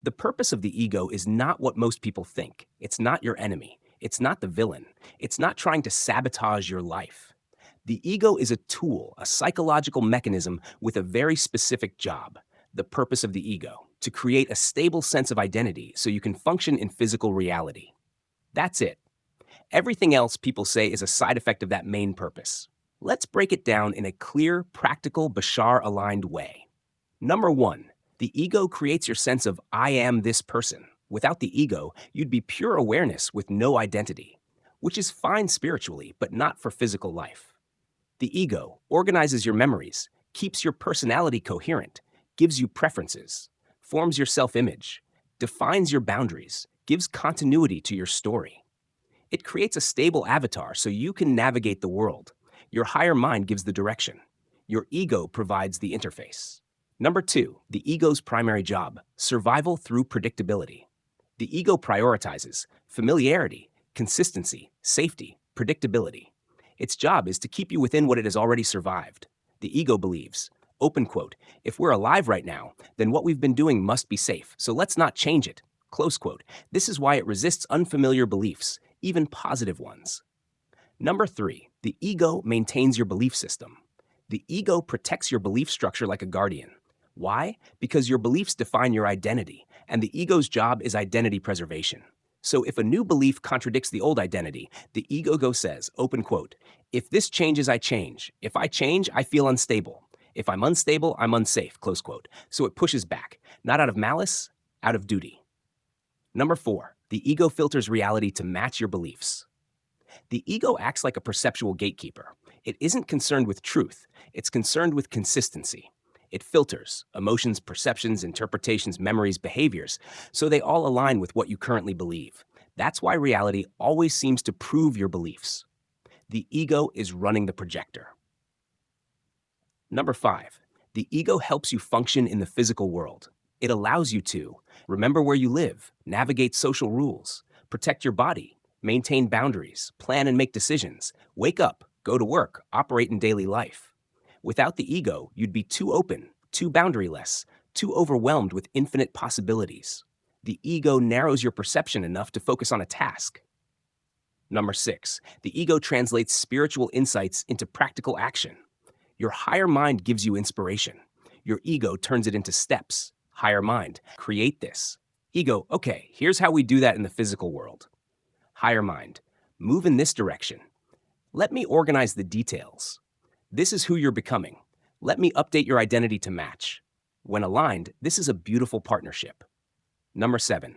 The purpose of the ego is not what most people think. It's not your enemy. It's not the villain. It's not trying to sabotage your life. The ego is a tool, a psychological mechanism with a very specific job. The purpose of the ego, to create a stable sense of identity so you can function in physical reality. That's it. Everything else people say is a side effect of that main purpose. Let's break it down in a clear, practical, Bashar-aligned way. Number one, the ego creates your sense of I am this person. Without the ego, you'd be pure awareness with no identity, which is fine spiritually, but not for physical life. The ego organizes your memories, keeps your personality coherent, gives you preferences, forms your self-image, defines your boundaries, gives continuity to your story. It creates a stable avatar so you can navigate the world. Your higher mind gives the direction. Your ego provides the interface. Number two, the ego's primary job, survival through predictability. The ego prioritizes familiarity, consistency, safety, predictability. Its job is to keep you within what it has already survived. The ego believes, open quote, if we're alive right now, then what we've been doing must be safe, so let's not change it, close quote. This is why it resists unfamiliar beliefs, even positive ones. Number three, the ego maintains your belief system. The ego protects your belief structure like a guardian. Why? Because your beliefs define your identity, and the ego's job is identity preservation. So if a new belief contradicts the old identity, the ego says, open quote, if this changes, I change. If I change, I feel unstable. If I'm unstable, I'm unsafe, close quote. So it pushes back, not out of malice, out of duty. Number four, the ego filters reality to match your beliefs. The ego acts like a perceptual gatekeeper. It isn't concerned with truth, it's concerned with consistency. It filters emotions, perceptions, interpretations, memories, behaviors, so they all align with what you currently believe. That's why reality always seems to prove your beliefs. The ego is running the projector. Number five, the ego helps you function in the physical world. It allows you to remember where you live, navigate social rules, protect your body, maintain boundaries, plan and make decisions, wake up, go to work, operate in daily life. Without the ego, you'd be too open, too boundaryless, too overwhelmed with infinite possibilities. The ego narrows your perception enough to focus on a task. Number six, the ego translates spiritual insights into practical action. Your higher mind gives you inspiration. Your ego turns it into steps. Higher mind, create this. Ego, okay, here's how we do that in the physical world. Higher mind, move in this direction. Let me organize the details. This is who you're becoming. Let me update your identity to match. When aligned, this is a beautiful partnership. Number seven,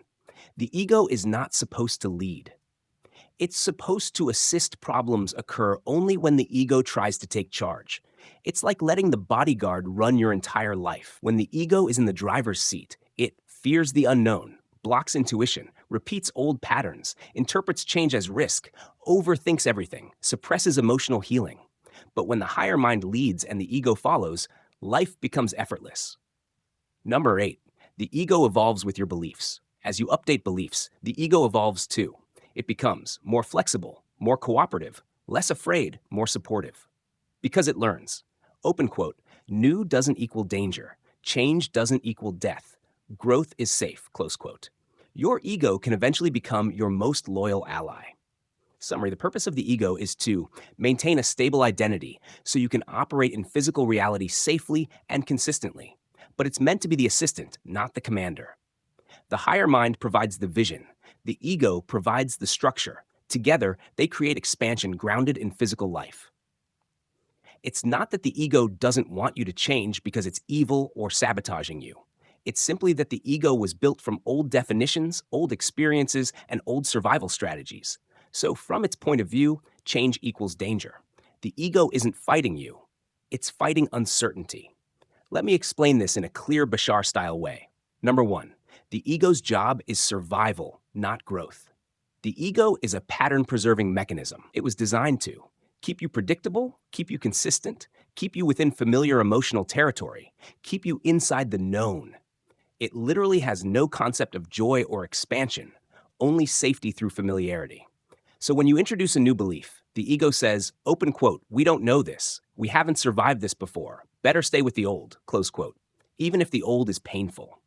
the ego is not supposed to lead. It's supposed to assist problems occur only when the ego tries to take charge. It's like letting the bodyguard run your entire life. When the ego is in the driver's seat, it fears the unknown, blocks intuition, repeats old patterns, interprets change as risk, overthinks everything, suppresses emotional healing. But when the higher mind leads and the ego follows, life becomes effortless. Number eight, the ego evolves with your beliefs. As you update beliefs, the ego evolves too. It becomes more flexible, more cooperative, less afraid, more supportive. Because it learns. Open quote, new doesn't equal danger. Change doesn't equal death. Growth is safe, close quote. Your ego can eventually become your most loyal ally. Summary, the purpose of the ego is to maintain a stable identity so you can operate in physical reality safely and consistently. But it's meant to be the assistant, not the commander. The higher mind provides the vision. The ego provides the structure. Together, they create expansion grounded in physical life. It's not that the ego doesn't want you to change because it's evil or sabotaging you. It's simply that the ego was built from old definitions, old experiences, and old survival strategies. So from its point of view, change equals danger. The ego isn't fighting you. It's fighting uncertainty. Let me explain this in a clear Bashar-style way. Number one, the ego's job is survival, not growth. The ego is a pattern-preserving mechanism. It was designed to keep you predictable, keep you consistent, keep you within familiar emotional territory, keep you inside the known. It literally has no concept of joy or expansion, only safety through familiarity. So when you introduce a new belief, the ego says, open quote, we don't know this. We haven't survived this before. Better stay with the old, close quote, even if the old is painful.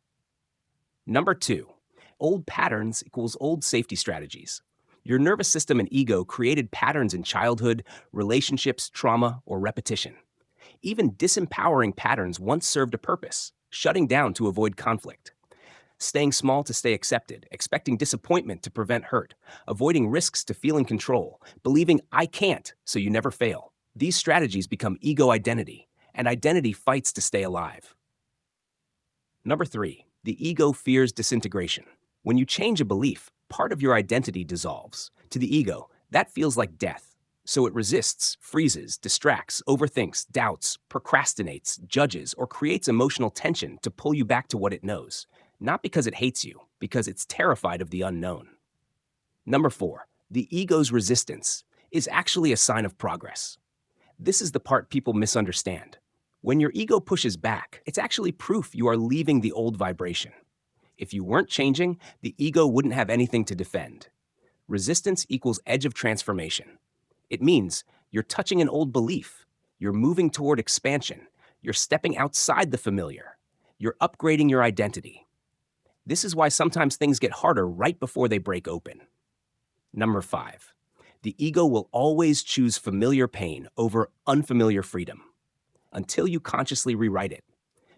Number two, old patterns equals old safety strategies. Your nervous system and ego created patterns in childhood, relationships, trauma, or repetition. Even disempowering patterns once served a purpose, shutting down to avoid conflict, staying small to stay accepted, expecting disappointment to prevent hurt, avoiding risks to feel in control, believing I can't so you never fail. These strategies become ego identity, and identity fights to stay alive. Number three, the ego fears disintegration. When you change a belief, part of your identity dissolves. To the ego, that feels like death. So it resists, freezes, distracts, overthinks, doubts, procrastinates, judges, or creates emotional tension to pull you back to what it knows. Not because it hates you, because it's terrified of the unknown. Number four, the ego's resistance is actually a sign of progress. This is the part people misunderstand. When your ego pushes back, it's actually proof you are leaving the old vibration. If you weren't changing, the ego wouldn't have anything to defend. Resistance equals edge of transformation. It means you're touching an old belief. You're moving toward expansion. You're stepping outside the familiar. You're upgrading your identity. This is why sometimes things get harder right before they break open. Number five, the ego will always choose familiar pain over unfamiliar freedom until you consciously rewrite it.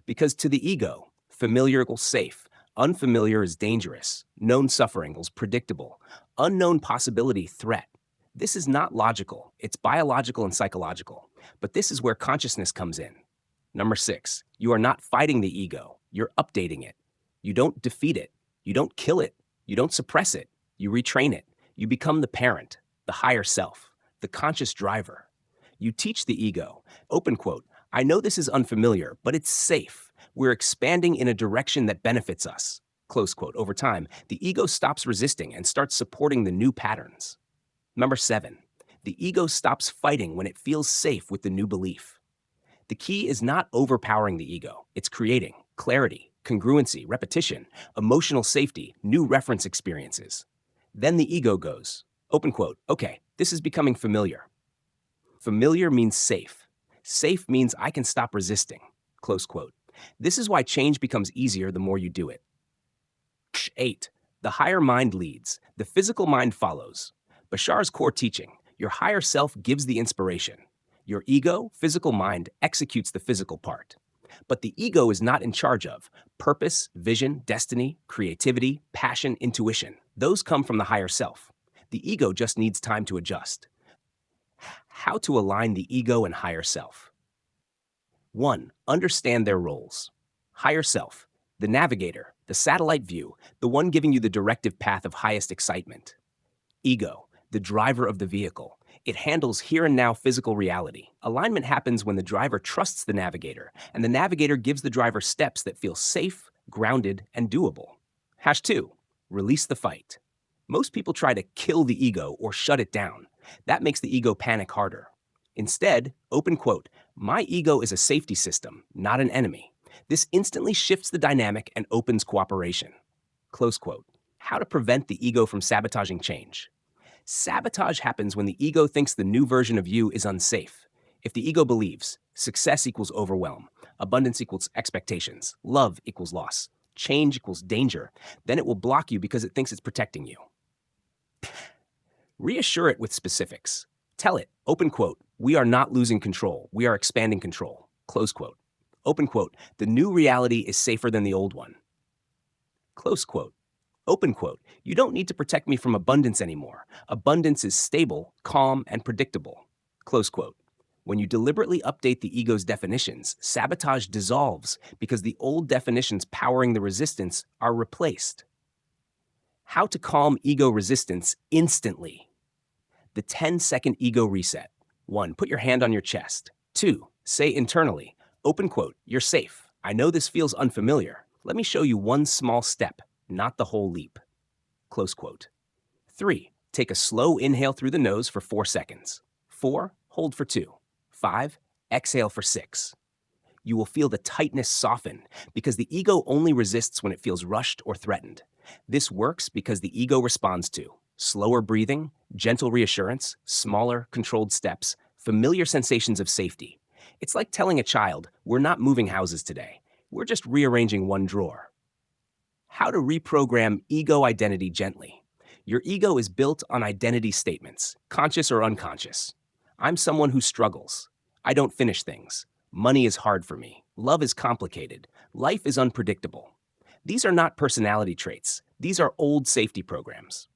Because to the ego, familiar equals safe, unfamiliar is dangerous, known suffering equals predictable, unknown possibility threat. This is not logical, it's biological and psychological. But this is where consciousness comes in. Number six, you are not fighting the ego, you're updating it. You don't defeat it, you don't kill it, you don't suppress it, you retrain it. You become the parent, the higher self, the conscious driver. You teach the ego, open quote, I know this is unfamiliar, but it's safe. We're expanding in a direction that benefits us. Close quote. Over time, the ego stops resisting and starts supporting the new patterns. Number seven, the ego stops fighting when it feels safe with the new belief. The key is not overpowering the ego. It's creating clarity, congruency, repetition, emotional safety, new reference experiences. Then the ego goes, open quote, okay, this is becoming familiar. Familiar means safe. Safe means I can stop resisting, close quote. This is why change becomes easier the more you do it. 8. The higher mind leads, the physical mind follows. Bashar's core teaching, your higher self gives the inspiration. Your ego, physical mind, executes the physical part. But the ego is not in charge of purpose, vision, destiny, creativity, passion, intuition. Those come from the higher self. The ego just needs time to adjust. How to align the ego and higher self. 1. Understand their roles. Higher self, the navigator, the satellite view, the one giving you the directive path of highest excitement. Ego, the driver of the vehicle. It handles here and now physical reality. Alignment happens when the driver trusts the navigator, and the navigator gives the driver steps that feel safe, grounded, and doable. 2. Release the fight. Most people try to kill the ego or shut it down. That makes the ego panic harder. Instead, open quote, my ego is a safety system, not an enemy. This instantly shifts the dynamic and opens cooperation. Close quote. How to prevent the ego from sabotaging change. Sabotage happens when the ego thinks the new version of you is unsafe. If the ego believes success equals overwhelm, abundance equals expectations, love equals loss, change equals danger, then it will block you because it thinks it's protecting you. Reassure it with specifics. Tell it, open quote, we are not losing control, we are expanding control, close quote. Open quote, the new reality is safer than the old one. Close quote. Open quote, you don't need to protect me from abundance anymore. Abundance is stable, calm, and predictable. Close quote. When you deliberately update the ego's definitions, sabotage dissolves because the old definitions powering the resistance are replaced. How to calm ego resistance instantly. The 10-second ego reset. 1. Put your hand on your chest. 2. Say internally, open quote, you're safe. I know this feels unfamiliar. Let me show you one small step, not the whole leap. Close quote. 3. Take a slow inhale through the nose for 4 seconds. 4. Hold for 2. 5. Exhale for 6. You will feel the tightness soften because the ego only resists when it feels rushed or threatened. This works because the ego responds to slower breathing, gentle reassurance, smaller, controlled steps, familiar sensations of safety. It's like telling a child, we're not moving houses today. We're just rearranging one drawer. How to reprogram ego identity gently. Your ego is built on identity statements, conscious or unconscious. I'm someone who struggles. I don't finish things. Money is hard for me. Love is complicated. Life is unpredictable. These are not personality traits. These are old safety programs.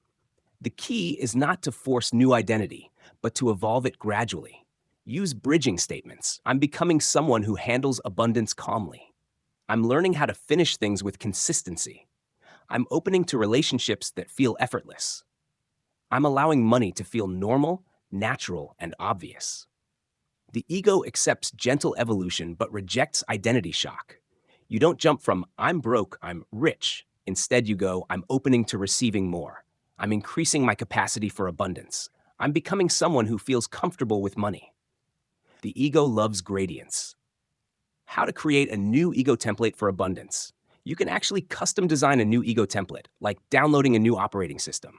The key is not to force new identity, but to evolve it gradually. Use bridging statements. I'm becoming someone who handles abundance calmly. I'm learning how to finish things with consistency. I'm opening to relationships that feel effortless. I'm allowing money to feel normal, natural, and obvious. The ego accepts gentle evolution but rejects identity shock. You don't jump from I'm broke, I'm rich. Instead, you go, I'm opening to receiving more. I'm increasing my capacity for abundance. I'm becoming someone who feels comfortable with money. The ego loves gradients. How to create a new ego template for abundance. You can actually custom design a new ego template, like downloading a new operating system.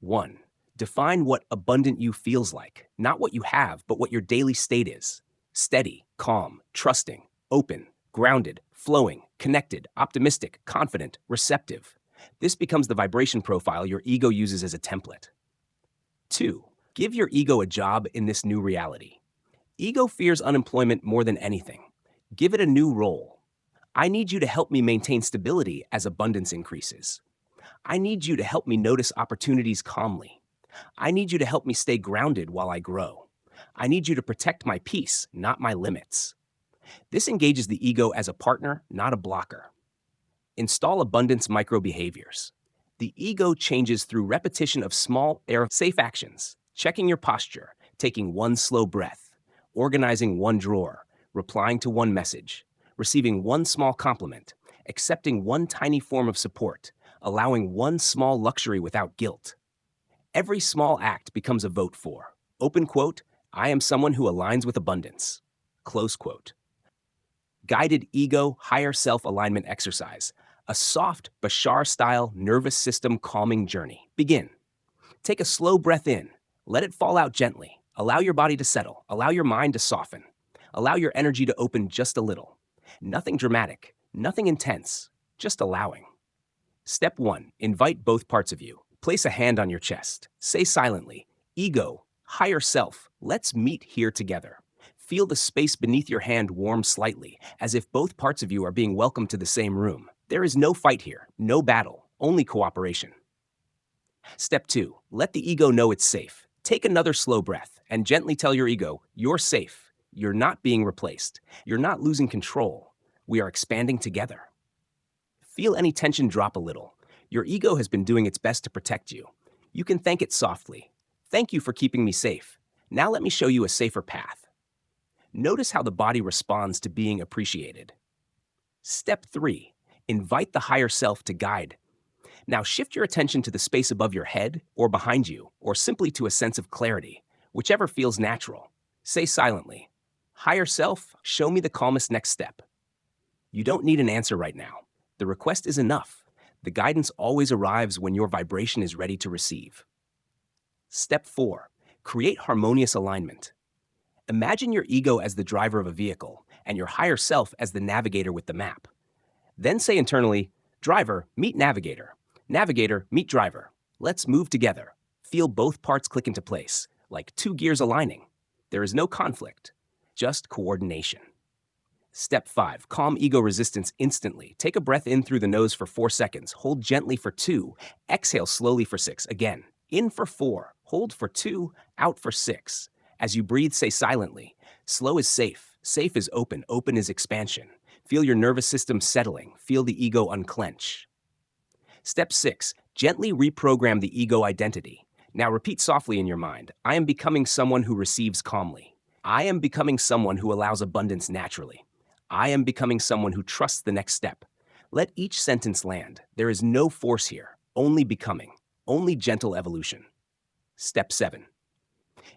1. Define what abundant you feels like, not what you have, but what your daily state is. Steady, calm, trusting, open, grounded, flowing, connected, optimistic, confident, receptive. This becomes the vibration profile your ego uses as a template. 2. Give your ego a job in this new reality. Ego fears unemployment more than anything. Give it a new role. I need you to help me maintain stability as abundance increases. I need you to help me notice opportunities calmly. I need you to help me stay grounded while I grow. I need you to protect my peace, not my limits. This engages the ego as a partner, not a blocker. Install abundance micro behaviors. The ego changes through repetition of small, safe actions, checking your posture, taking one slow breath, organizing one drawer, replying to one message, receiving one small compliment, accepting one tiny form of support, allowing one small luxury without guilt. Every small act becomes a vote for, open quote, I am someone who aligns with abundance, close quote. Guided ego higher self alignment exercise, a soft Bashar-style nervous system calming journey. Begin. Take a slow breath in. Let it fall out gently. Allow your body to settle. Allow your mind to soften. Allow your energy to open just a little. Nothing dramatic, nothing intense, just allowing. Step 1. Invite both parts of you. Place a hand on your chest. Say silently, ego, higher self, let's meet here together. Feel the space beneath your hand warm slightly, as if both parts of you are being welcomed to the same room. There is no fight here, no battle, only cooperation. Step 2. Let the ego know it's safe. Take another slow breath and gently tell your ego, you're safe. You're not being replaced. You're not losing control. We are expanding together. Feel any tension drop a little. Your ego has been doing its best to protect you. You can thank it softly. Thank you for keeping me safe. Now let me show you a safer path. Notice how the body responds to being appreciated. Step 3. Invite the higher self to guide. Now shift your attention to the space above your head or behind you, or simply to a sense of clarity, whichever feels natural. Say silently, higher self, show me the calmest next step. You don't need an answer right now. The request is enough. The guidance always arrives when your vibration is ready to receive. Step 4. Create harmonious alignment. Imagine your ego as the driver of a vehicle and your higher self as the navigator with the map. Then say internally, driver, meet navigator. Navigator, meet driver. Let's move together. Feel both parts click into place, like two gears aligning. There is no conflict, just coordination. Step 5. Calm ego resistance instantly. Take a breath in through the nose for 4 seconds. Hold gently for 2. Exhale slowly for 6. Again, in for 4. Hold for 2. Out for 6. As you breathe, say silently, slow is safe. Safe is open. Open is expansion. Feel your nervous system settling. Feel the ego unclench. Step 6. Gently reprogram the ego identity. Now repeat softly in your mind, I am becoming someone who receives calmly. I am becoming someone who allows abundance naturally. I am becoming someone who trusts the next step. Let each sentence land. There is no force here, only becoming, only gentle evolution. Step 7.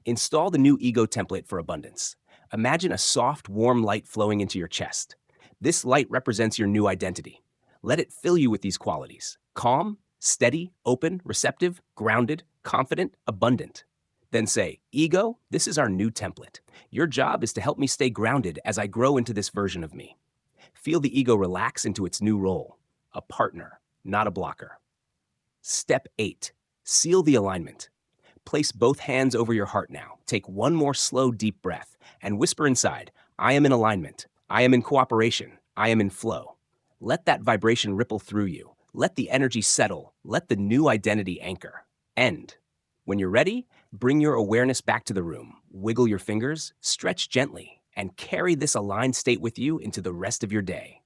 Install the new ego template for abundance. Imagine a soft, warm light flowing into your chest. This light represents your new identity. Let it fill you with these qualities: calm, steady, open, receptive, grounded, confident, abundant. Then say, ego, this is our new template. Your job is to help me stay grounded as I grow into this version of me. Feel the ego relax into its new role. a partner, not a blocker. Step 8. Seal the alignment. Place both hands over your heart now. Take one more slow, deep breath and whisper inside, I am in alignment. I am in cooperation. I am in flow. Let that vibration ripple through you. Let the energy settle. Let the new identity anchor. End. When you're ready, bring your awareness back to the room. Wiggle your fingers, stretch gently, and carry this aligned state with you into the rest of your day.